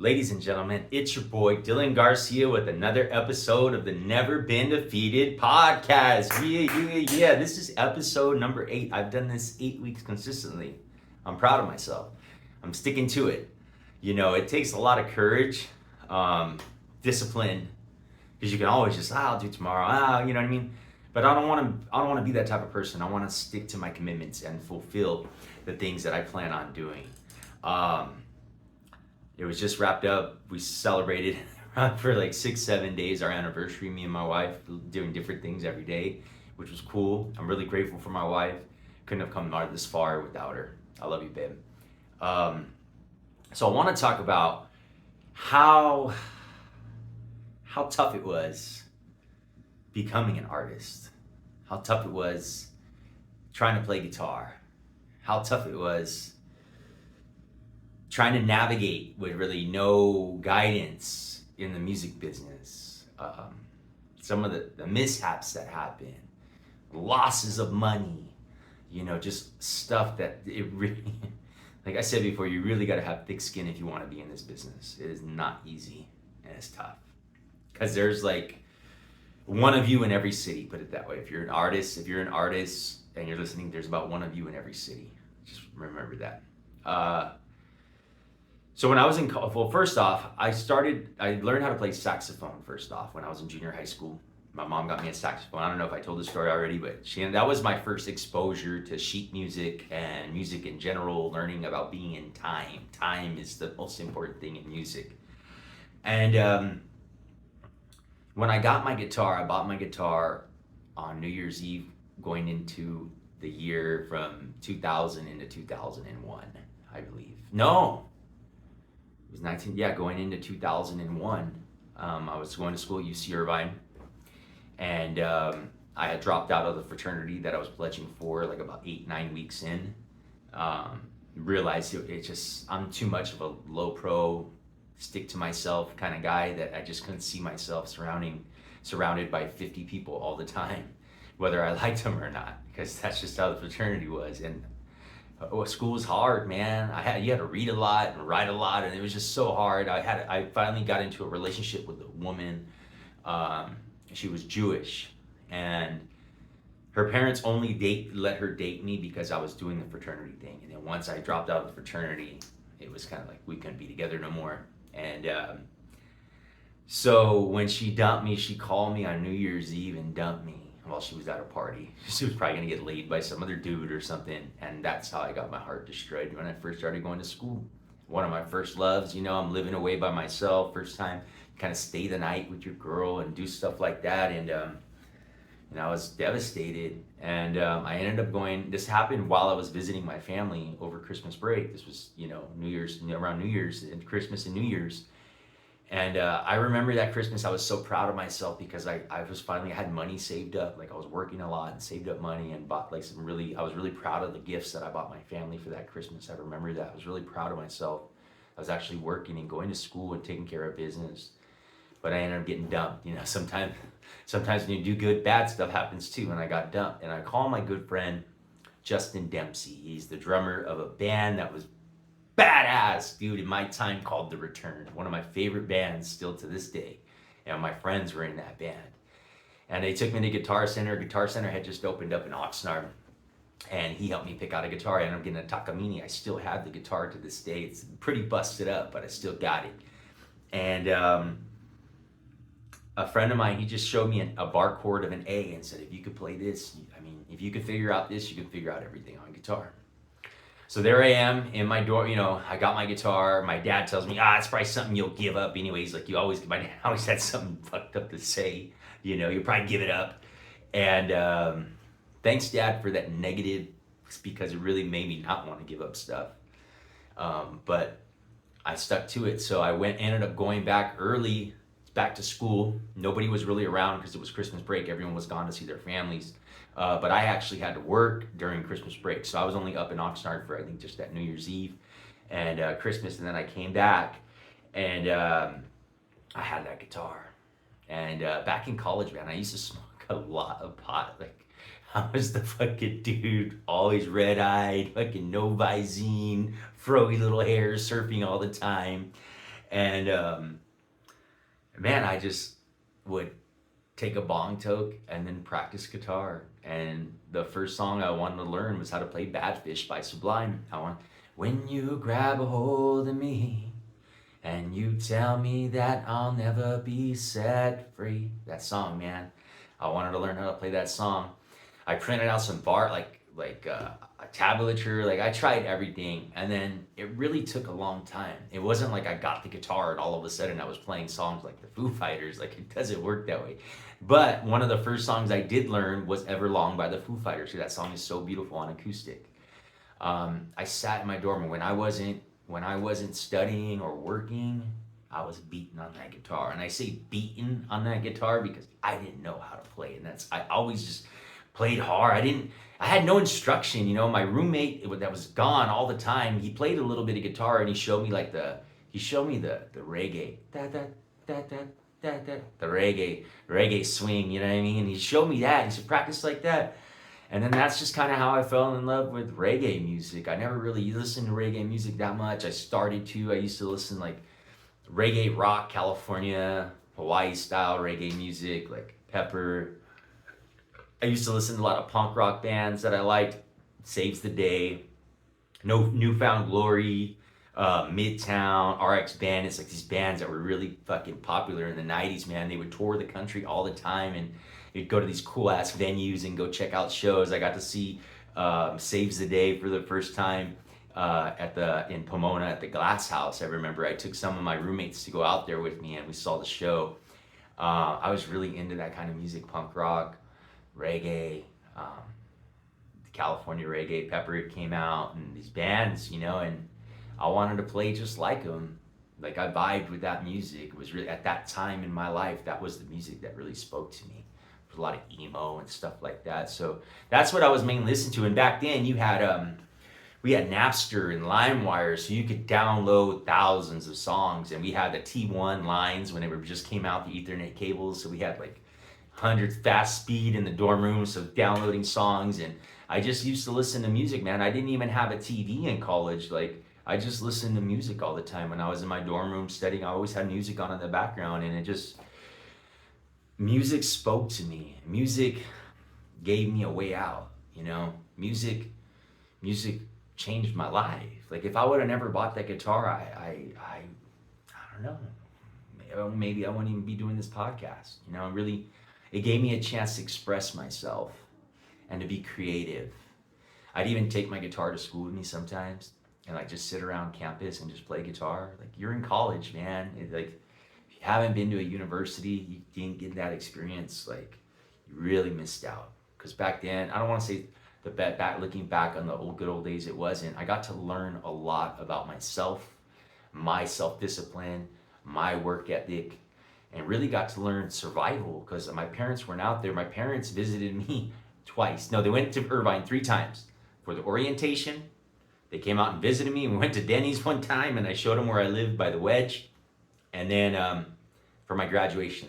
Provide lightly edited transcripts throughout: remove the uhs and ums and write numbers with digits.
Ladies and gentlemen, it's your boy Dylan Garcia with another episode of the Never Been Defeated podcast. Yeah. This is episode number 8. I've done this 8 weeks consistently. I'm proud of myself. I'm sticking to it. You know, it takes a lot of courage, discipline, because you can always just, I'll do tomorrow, you know what I mean? But I don't want to be that type of person. I want to stick to my commitments and fulfill the things that I plan on doing. It was just wrapped up. We celebrated for like 6-7 days our anniversary, me and my wife, doing different things every day, which was cool. I'm really grateful for my wife. Couldn't have come this far without her. I love you, babe. So I want to talk about how tough it was becoming an artist, how tough it was trying to play guitar, how tough it was trying to navigate with really no guidance in the music business. Some of the mishaps that happen, losses of money, you know, just stuff that it really, like I said before, you really got to have thick skin if you want to be in this business. It is not easy and it's tough. Because there's like one of you in every city, put it that way. If you're an artist and you're listening, there's about one of you in every city. Just remember that. So when I was in college, well, first off, I learned how to play saxophone first off when I was in junior high school. My mom got me a saxophone. I don't know if I told this story already, but that was my first exposure to sheet music and music in general, learning about being in time. Time is the most important thing in music. And when I got my guitar, I bought my guitar on New Year's Eve going into the year from 2000 into 2001, I believe. No. It was going into 2001. I was going to school at UC Irvine, and I had dropped out of the fraternity that I was pledging for like about 8-9 weeks in. Realized I'm too much of a low pro, stick to myself kind of guy that I just couldn't see myself surrounded by 50 people all the time, whether I liked them or not, because that's just how the fraternity was. And school was hard, man. You had to read a lot and write a lot, and it was just so hard. I finally got into a relationship with a woman. She was Jewish, and her parents only let her date me because I was doing the fraternity thing. And then once I dropped out of the fraternity, it was kind of like we couldn't be together no more. And so when she dumped me, she called me on New Year's Eve and dumped me while she was at a party. She was probably gonna get laid by some other dude or something, and that's how I got my heart destroyed when I first started going to school. One of my first loves, you know, I'm living away by myself, first time, kind of stay the night with your girl and do stuff like that, and I was devastated, and I ended up going, this happened while I was visiting my family over Christmas break. This was, you know, around New Year's, and Christmas and New Year's. And I remember that Christmas, I was so proud of myself because I had money saved up. Like I was working a lot and saved up money and bought like I was really proud of the gifts that I bought my family for that Christmas. I remember that. I was really proud of myself. I was actually working and going to school and taking care of business. But I ended up getting dumped. You know, sometimes when you do good, bad stuff happens too. And I got dumped. And I called my good friend, Justin Dempsey. He's the drummer of a band that was badass, dude, in my time, called The Return. One of my favorite bands still to this day. And my friends were in that band. And they took me to Guitar Center. Guitar Center had just opened up in Oxnard. And he helped me pick out a guitar. I ended up getting a Takamine. I still have the guitar to this day. It's pretty busted up, but I still got it. And a friend of mine, he just showed me a bar chord of an A and said, if you could play this, if you could figure out this, you could figure out everything on guitar. So there I am in my door, you know, I got my guitar. My dad tells me, it's probably something you'll give up. Anyways, like my dad always had something fucked up to say, you know, you'll probably give it up. And thanks, Dad, for that negative, because it really made me not want to give up stuff. But I stuck to it. So I ended up going back early, back to school. Nobody was really around because it was Christmas break. Everyone was gone to see their families. But I actually had to work during Christmas break. So I was only up in Oxnard for, I think, just that New Year's Eve and Christmas. And then I came back and I had that guitar. And back in college, man, I used to smoke a lot of pot. Like, I was the fucking dude, always red-eyed, fucking no Visine, froey little hair, surfing all the time. And man, I just would take a bong toke and then practice guitar. And the first song I wanted to learn was how to play Bad Fish by Sublime. I want, when you grab a hold of me and you tell me that I'll never be set free. That song, man. I wanted to learn how to play that song. I printed out some a tablature. Like I tried everything, and then it really took a long time. It wasn't like I got the guitar and all of a sudden I was playing songs like the Foo Fighters. Like it doesn't work that way. But one of the first songs I did learn was Everlong by the Foo Fighters. That song is so beautiful on acoustic. I sat in my dorm when I wasn't studying or working. I was beating on that guitar, and I say beating on that guitar because I didn't know how to play, and I always just played hard. I had no instruction. You know, my roommate that was gone all the time, he played a little bit of guitar, and he showed me the reggae, the reggae swing. You know what I mean? And he showed me that. He said practice like that. And then that's just kind of how I fell in love with reggae music. I never really listened to reggae music that much. I used to listen like reggae rock, California, Hawaii style reggae music, like Pepper. I used to listen to a lot of punk rock bands that I liked. Saves the Day, No Newfound Glory, Midtown, RX Band. It's like these bands that were really fucking popular in the 90s, man. They would tour the country all the time, and you'd go to these cool ass venues and go check out shows. I got to see Saves the Day for the first time in Pomona at the Glass House. I remember I took some of my roommates to go out there with me, and we saw the show. I was really into that kind of music, punk rock, reggae, California reggae. Pepper came out, and these bands, you know, and I wanted to play just like them. Like I vibed with that music. It was really at that time in my life, that was the music that really spoke to me. There was a lot of emo and stuff like that. So that's what I was mainly listening to. And back then you had we had Napster and LimeWire, so you could download thousands of songs. And we had the T1 lines when it just came out, the Ethernet cables. So we had like 100 fast speed in the dorm room, so downloading songs. And I just used to listen to music, man. I didn't even have a TV in college. Like I just listened to music all the time. When I was in my dorm room studying, I always had music on in the background, and music spoke to me. Music gave me a way out, you know? Music changed my life. Like if I would have never bought that guitar, I don't know. Maybe I wouldn't even be doing this podcast. You know, it gave me a chance to express myself and to be creative. I'd even take my guitar to school with me sometimes and like just sit around campus and just play guitar. Like you're in college, man. Like if you haven't been to a university, you didn't get that experience, like you really missed out. Because back then, I don't want to say looking back on the good old days, it wasn't. I got to learn a lot about myself, my self-discipline, my work ethic, and really got to learn survival because my parents weren't out there. My parents visited me twice. No, they went to Irvine 3 times for the orientation. They came out and visited me, and we went to Denny's one time, and I showed them where I lived by the Wedge. And then for my graduation.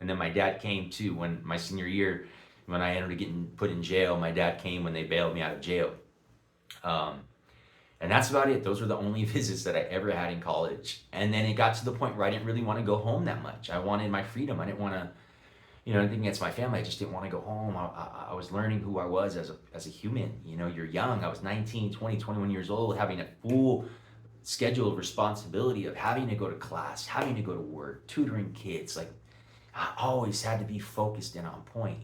And then my dad came too when my senior year, when I ended up getting put in jail. My dad came when they bailed me out of jail. And that's about it. Those were the only visits that I ever had in college. And then it got to the point where I didn't really want to go home that much. I wanted my freedom. I didn't want to, anything against my family. I just didn't want to go home. I was learning who I was as a human. You know, you're young. I was 19, 20, 21 years old, having a full schedule of responsibility of having to go to class, having to go to work, tutoring kids. Like I always had to be focused and on point.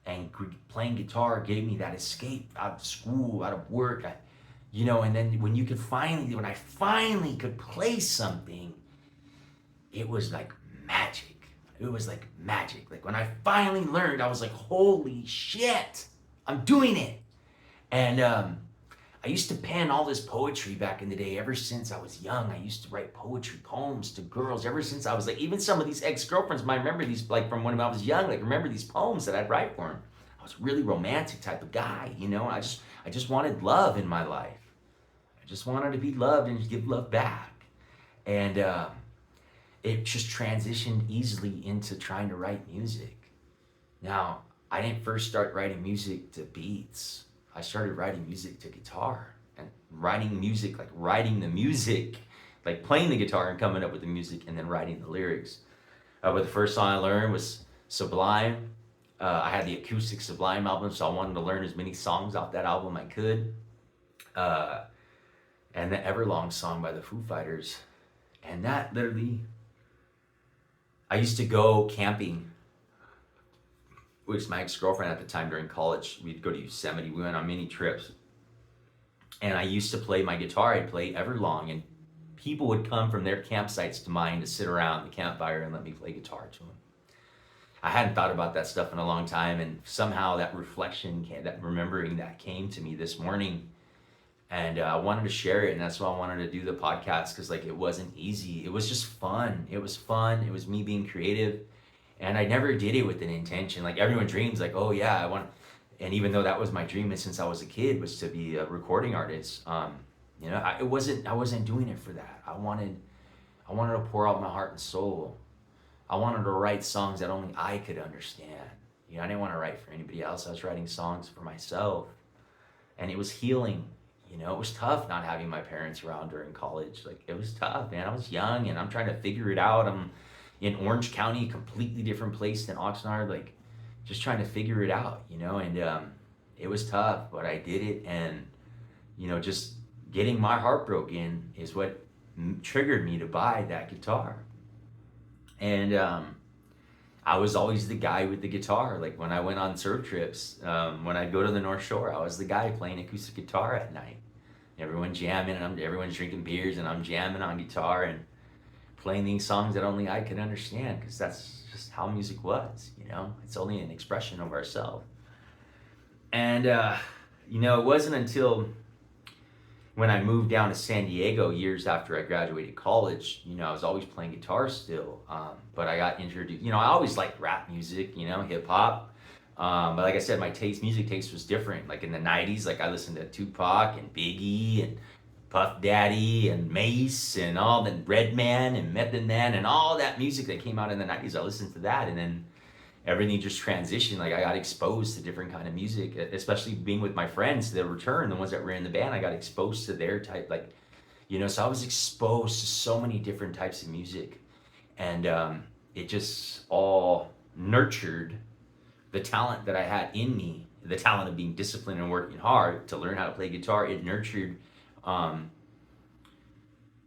And playing guitar gave me that escape out of school, out of work. And then when I finally could play something, it was like magic. It was like magic. Like when I finally learned, I was like, holy shit, I'm doing it. And I used to pen all this poetry back in the day. Ever since I was young, I used to write poetry, poems to girls. Ever since I was like, even some of these ex-girlfriends might remember these, like from when I was young, like remember these poems that I'd write for them. I was a really romantic type of guy, I just wanted love in my life. I just wanted to be loved and give love back. And it just transitioned easily into trying to write music. Now, I didn't first start writing music to beats. I started writing music to guitar and writing the music like playing the guitar and coming up with the music and then writing the lyrics. But the first song I learned was Sublime. I had the acoustic Sublime album, so I wanted to learn as many songs off that album I could. And the Everlong song by the Foo Fighters. And that literally, I used to go camping with my ex-girlfriend at the time during college. We'd go to Yosemite. We went on many trips. And I used to play my guitar. I'd play Everlong, and people would come from their campsites to mine to sit around the campfire and let me play guitar to them. I hadn't thought about that stuff in a long time, and somehow that reflection, that remembering that came to me this morning. And I wanted to share it, and that's why I wanted to do the podcast, because like it wasn't easy. It was just fun. It was fun. It was me being creative, and I never did it with an intention. Like everyone dreams, like, oh yeah, I want. And even though that was my dream since I was a kid, was to be a recording artist. You know, I wasn't doing it for that. I wanted to pour out my heart and soul. I wanted to write songs that only I could understand. You know, I didn't want to write for anybody else. I was writing songs for myself, and it was healing. You know, it was tough not having my parents around during college. Like, it was tough, man. I was young, and I'm trying to figure it out. I'm in Orange County, a completely different place than Oxnard, like, just trying to figure it out, you know? And it was tough, but I did it. And, you know, just getting my heart broken is what triggered me to buy that guitar. And I was always the guy with the guitar. Like, when I went on surf trips, when I'd go to the North Shore, I was the guy playing acoustic guitar at night. Everyone jamming, and everyone's drinking beers, and I'm jamming on guitar and playing these songs that only I could understand, because that's just how music was, you know? It's only an expression of ourselves. And, you know, it wasn't until when I moved down to San Diego years after I graduated college, you know, I was always playing guitar still, but I got introduced, you know, I always liked rap music, you know, hip hop, but like I said, my music taste was different. Like in the 90s, like I listened to Tupac and Biggie and Puff Daddy and Mace and all the Redman and Method Man and all that music that came out in the 90s, I listened to that, and then everything just transitioned. Like I got exposed to different kind of music, especially being with my friends, the Return, the ones that were in the band. I got exposed to their type, like, you know, so I was exposed to so many different types of music, and it just all nurtured the talent that I had in me, the talent of being disciplined and working hard to learn how to play guitar. It nurtured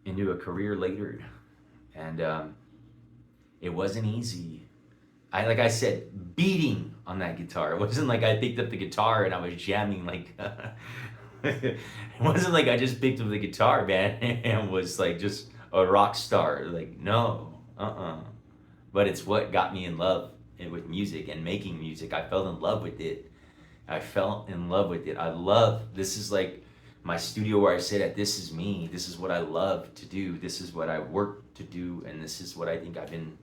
into a career later, and it wasn't easy. Like I said, beating on that guitar. It wasn't like I picked up the guitar and I was jamming like, it wasn't like I just picked up the guitar, man, and was like just a rock star. Like, no, But it's what got me in love with music and making music. I fell in love with it. This is like my studio where I sit at. This is me. This is what I love to do. This is what I work to do. And this is what I think I've been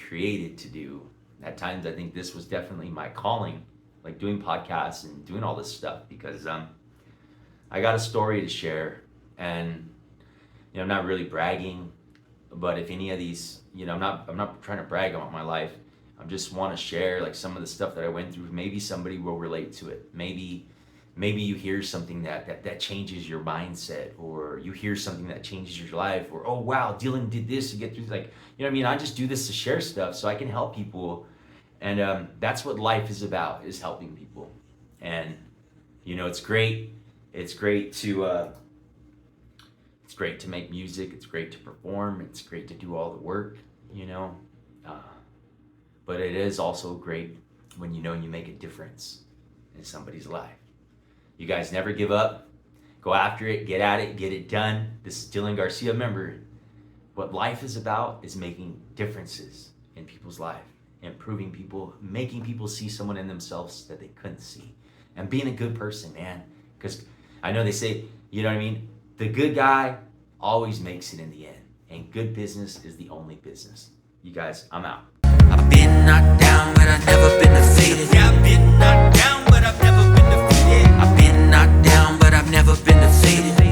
created to do. At times I think this was definitely my calling, like doing podcasts and doing all this stuff, because I got a story to share, and you know, I'm not really bragging, but if any of these, you know, I'm not trying to brag about my life. I just want to share like some of the stuff that I went through. Maybe somebody will relate to it. Maybe you hear something that changes your mindset, or you hear something that changes your life, or, oh wow, Dylan did this to get through, like, you know what I mean? I just do this to share stuff so I can help people. And that's what life is about, is helping people. And, you know, it's great to make music. It's great to perform. It's great to do all the work, you know. But it is also great when you know you make a difference in somebody's life. You guys never give up. Go after it, get at it, get it done. This is Dylan Garcia. Remember, what life is about is making differences in people's life, improving people, making people see someone in themselves that they couldn't see, and being a good person, man. Because I know they say, you know what I mean? The good guy always makes it in the end, and good business is the only business. You guys, I'm out. I've been knocked down, but I've never been defeated. Yeah, I've been knocked down, but I've never been defeated. I've been knocked down, but I've never been defeated.